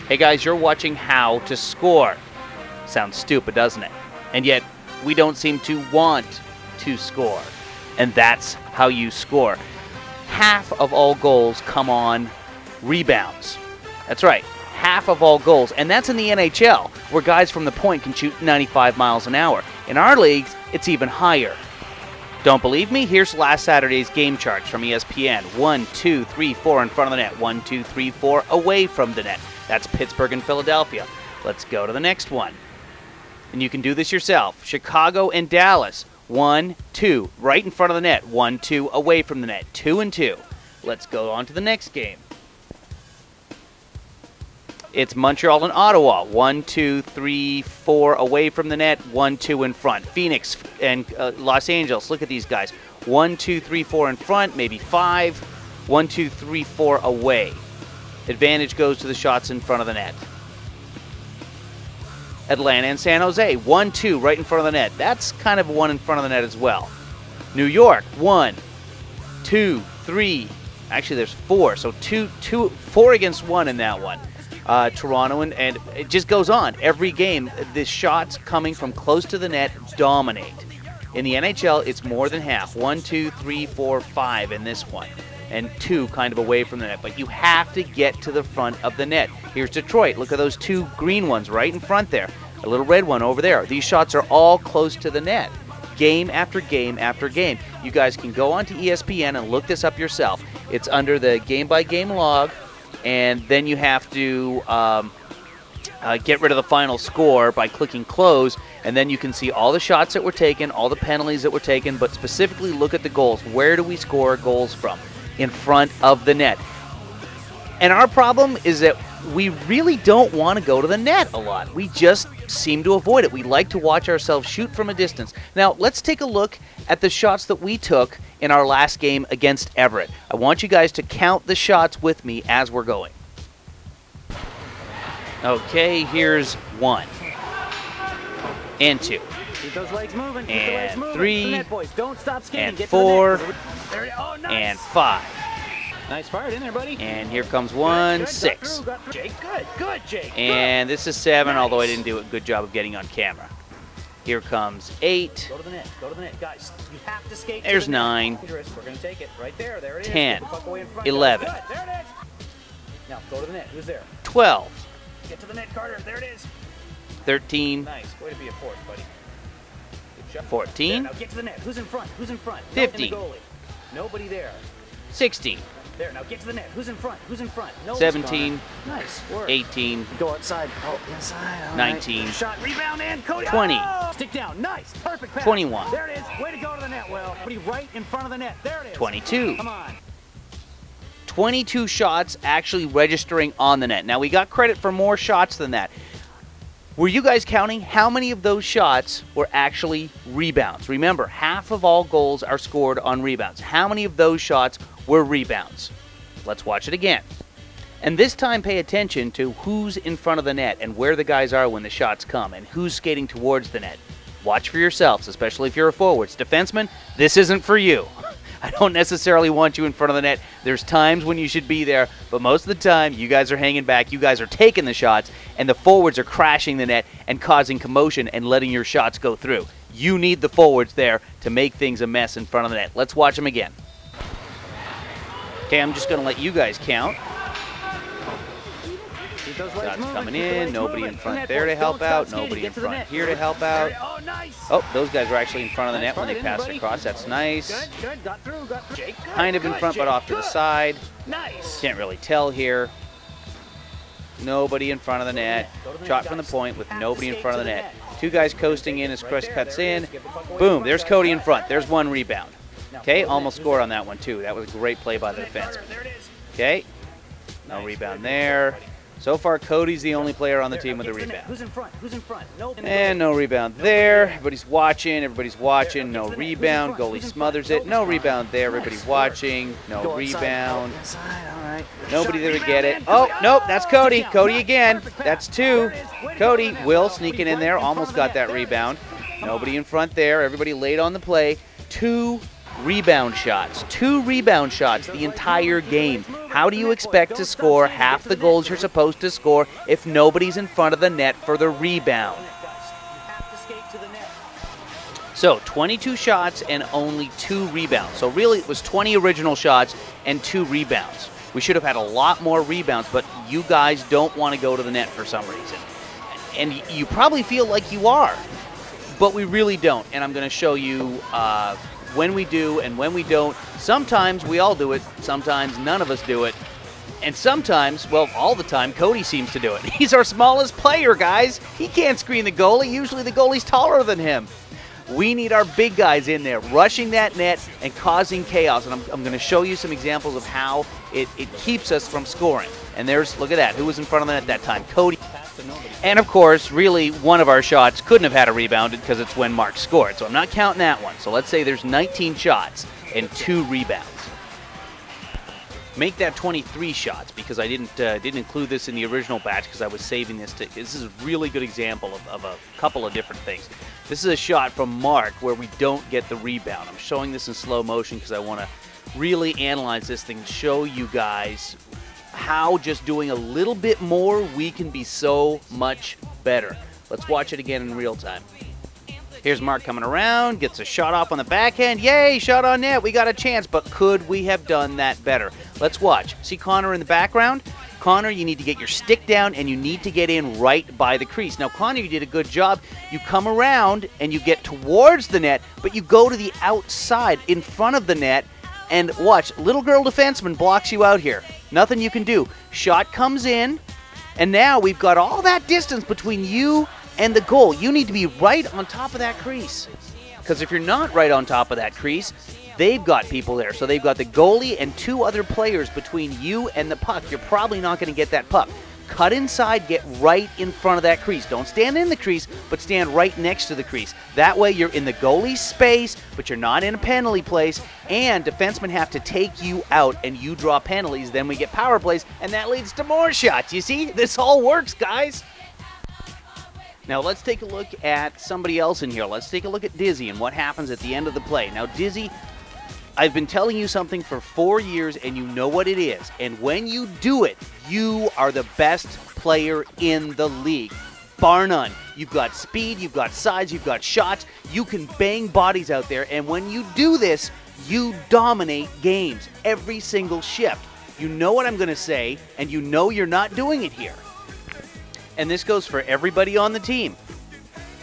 Hey guys, you're watching How to Score. Sounds stupid, doesn't it? And yet, we don't seem to want to score. And that's how you score. Half of all goals come on rebounds. That's right, half of all goals. And that's in the NHL, where guys from the point can shoot 95 miles an hour. In our leagues, it's even higher. Don't believe me? Here's last Saturday's game charts from ESPN. 1, 2, 3, 4 in front of the net. 1, 2, 3, 4 away from the net. That's Pittsburgh and Philadelphia. Let's go to the next one. And you can do this yourself. Chicago and Dallas. 1, 2, right in front of the net. 1, 2 away from the net. 2 and 2. Let's go on to the next game. It's Montreal and Ottawa. 1, 2, 3, 4 away from the net. 1, 2 in front. Phoenix and Los Angeles. Look at these guys. 1, 2, 3, 4 in front. Maybe 5. 1, 2, 3, 4 away. Advantage goes to the shots in front of the net. Atlanta and San Jose. 1, 2 right in front of the net. That's kind of one in front of the net as well. New York. 1, 2, 3. Actually, there's 4. So 4 against 1 in that one. Toronto, and it just goes on. Every game, the shots coming from close to the net dominate. In the NHL, it's more than half. 1, 2, 3, 4, 5 in this one. And 2 kind of away from the net. But you have to get to the front of the net. Here's Detroit. Look at those 2 green ones right in front there. A little red one over there. These shots are all close to the net. Game after game after game. You guys can go onto ESPN and look this up yourself. It's under the game-by-game log. And then you have to get rid of the final score by clicking close, and then you can see all the shots that were taken, all the penalties that were taken, but specifically look at the goals. Where do we score goals from? In front of the net. And our problem is that we really don't want to go to the net a lot. We just seem to avoid it. We like to watch ourselves shoot from a distance. Now, let's take a look at the shots that we took in our last game against Everett. I want you guys to count the shots with me as we're going. Okay, here's 1. And 2. Keep those legs moving. And 3. Don't stop skating. And Get 4. To the net. Oh, nice. And 5. Nice fire in there, buddy. And here comes 1, Good. 6. Got through. Jake, good, Jake. And this is 7, Nice. although I didn't do a good job of getting on camera. Here comes 8. Go to the net, guys. You have to skate. There's to the 9. Net. We're gonna take it right there. There it is. 10. Get the puck away in front. 11. Good. There it is. Now go to the net. Who's there? 12. Get to the net, Carter. There it is. 13. Nice. Way to be a force, buddy. Good shot. 14. There, now get to the net. Who's in front? 15. No, in the goalie. Nobody there. 16. There, now get to the net. Who's in front? No 17. Nice work. 18. Go outside. Oh, inside. All 19. Right. Shot, rebound, and Cody. 20. Oh! Stick down. Nice. Perfect pass. 21. There it is. Way to go to the net, Will. Somebody right in front of the net. There it is. 22. Come on. 22 shots actually registering on the net. Now, we got credit for more shots than that. Were you guys counting how many of those shots were actually rebounds? Remember, half of all goals are scored on rebounds. How many of those shots were rebounds? Let's watch it again. And this time pay attention to who's in front of the net and where the guys are when the shots come and who's skating towards the net. Watch for yourselves, especially if you're a forwards. Defenseman, this isn't for you. I don't necessarily want you in front of the net. There's times when you should be there, but most of the time, you guys are hanging back, you guys are taking the shots, and the forwards are crashing the net and causing commotion and letting your shots go through. You need the forwards there to make things a mess in front of the net. Let's watch them again. Okay, I'm just going to let you guys count. Keep those legs Shots moving. coming Keep the in, legs nobody moving. in front Net, there to boys. help Don't stop out, skating. nobody Get in to the front net. here to help out. Oh, nice. Oh, those guys are actually in front of the Nice net when they fight in there, passed buddy. across. That's nice. Good. Got through. Jake, good. Kind of in Good, front, but Jake, off to the good. side. Nice. Can't really tell here. Nobody in front of the net. Shot from the point with nobody in front of the net. 2 guys coasting in as Chris cuts in. Boom, there's Cody in front. There's 1 rebound. Okay, almost scored on that one too. That was a great play by the defenseman. Okay, no rebound there. So far, Cody's the only player on the team with a rebound. Who's in front? And no rebound there. Everybody's watching. No rebound. Goalie smothers it. No rebound there. Everybody's watching. No rebound. Nobody there to get it. Oh, nope, that's Cody. Cody again. That's 2. Cody, Will sneaking in there. Almost got that rebound. Nobody in front there. Everybody late on the play. 2 rebound shots. 2 rebound shots the entire game. How do you expect to score half the goals you're supposed to score if nobody's in front of the net for the rebound? So 22 shots and only 2 rebounds. So really it was 20 original shots and 2 rebounds. We should have had a lot more rebounds, but you guys don't want to go to the net for some reason. And you probably feel like you are, but we really don't. And I'm going to show you when we do and when we don't. Sometimes we all do it. Sometimes none of us do it. And sometimes, well, all the time, Cody seems to do it. He's our smallest player, guys. He can't screen the goalie. Usually the goalie's taller than him. We need our big guys in there, rushing that net and causing chaos. And I'm going to show you some examples of how it keeps us from scoring. And there's, look at that. Who was in front of the net that time? Cody. And, of course, really, one of our shots couldn't have had a rebound because it's when Mark scored. So I'm not counting that one. So let's say there's 19 shots and 2 rebounds. Make that 23 shots because I didn't include this in the original batch because I was saving this. This is a really good example of a couple of different things. This is a shot from Mark where we don't get the rebound. I'm showing this in slow motion because I want to really analyze this thing and show you guys how just doing a little bit more, we can be so much better. Let's watch it again in real time. Here's Mark coming around, gets a shot off on the backhand. Yay, shot on net. We got a chance, but could we have done that better? Let's watch. See Connor in the background? Connor, you need to get your stick down and you need to get in right by the crease. Now, Connor, you did a good job. You come around and you get towards the net, but you go to the outside in front of the net. And watch, little girl defenseman blocks you out here. Nothing you can do. Shot comes in, and now we've got all that distance between you and the goal. You need to be right on top of that crease. Because if you're not right on top of that crease, they've got people there. So they've got the goalie and 2 other players between you and the puck. You're probably not going to get that puck. Cut inside, get right in front of that crease. Don't stand in the crease, but stand right next to the crease. That way you're in the goalie's space, but you're not in a penalty place, and defensemen have to take you out, and you draw penalties. Then we get power plays, and that leads to more shots. You see? This all works, guys. Now let's take a look at somebody else in here. Let's take a look at Dizzy and what happens at the end of the play. Now, Dizzy, I've been telling you something for 4 years, and you know what it is. And when you do it, you are the best player in the league, bar none. You've got speed, you've got size, you've got shots. You can bang bodies out there, and when you do this, you dominate games every single shift. You know what I'm going to say, and you know you're not doing it here. And this goes for everybody on the team.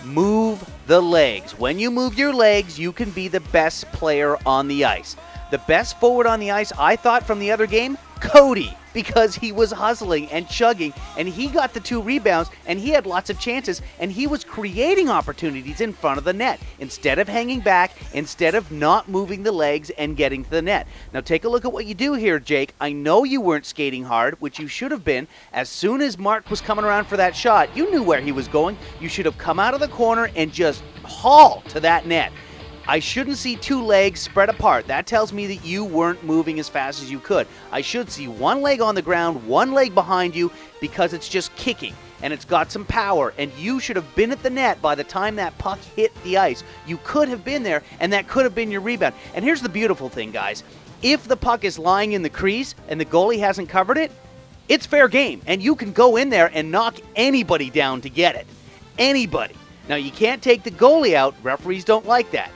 Move the legs. When you move your legs, you can be the best player on the ice. The best forward on the ice, I thought from the other game, Cody, because he was hustling and chugging, and he got the 2 rebounds, and he had lots of chances, and he was creating opportunities in front of the net instead of hanging back, instead of not moving the legs and getting to the net. Now take a look at what you do here, Jake. I know you weren't skating hard, which you should have been. As soon as Mark was coming around for that shot, you knew where he was going. You should have come out of the corner and just haul to that net. I shouldn't see 2 legs spread apart. That tells me that you weren't moving as fast as you could. I should see 1 leg on the ground, 1 leg behind you, because it's just kicking, and it's got some power, and you should have been at the net by the time that puck hit the ice. You could have been there, and that could have been your rebound. And here's the beautiful thing, guys. If the puck is lying in the crease and the goalie hasn't covered it, it's fair game, and you can go in there and knock anybody down to get it. Anybody. Now, you can't take the goalie out. Referees don't like that.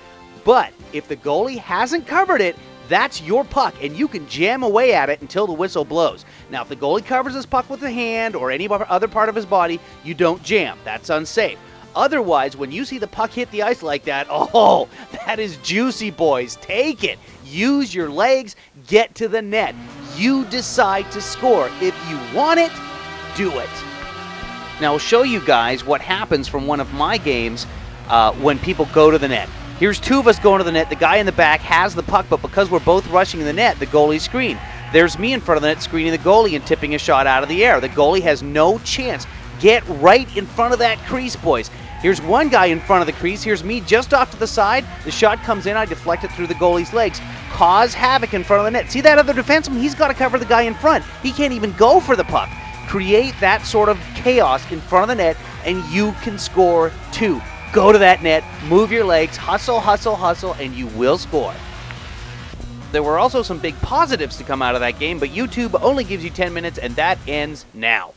But if the goalie hasn't covered it, that's your puck, and you can jam away at it until the whistle blows. Now, if the goalie covers his puck with a hand or any other part of his body, you don't jam. That's unsafe. Otherwise, when you see the puck hit the ice like that, oh, that is juicy, boys. Take it. Use your legs. Get to the net. You decide to score. If you want it, do it. Now, I'll show you guys what happens from one of my games when people go to the net. Here's 2 of us going to the net. The guy in the back has the puck, but because we're both rushing the net, the goalie screen. There's me in front of the net screening the goalie and tipping a shot out of the air. The goalie has no chance. Get right in front of that crease, boys. Here's 1 guy in front of the crease. Here's me just off to the side. The shot comes in. I deflect it through the goalie's legs. Cause havoc in front of the net. See that other defenseman? He's got to cover the guy in front. He can't even go for the puck. Create that sort of chaos in front of the net, and you can score 2. Go to that net, move your legs, hustle, hustle, hustle, and you will score. There were also some big positives to come out of that game, but YouTube only gives you 10 minutes, and that ends now.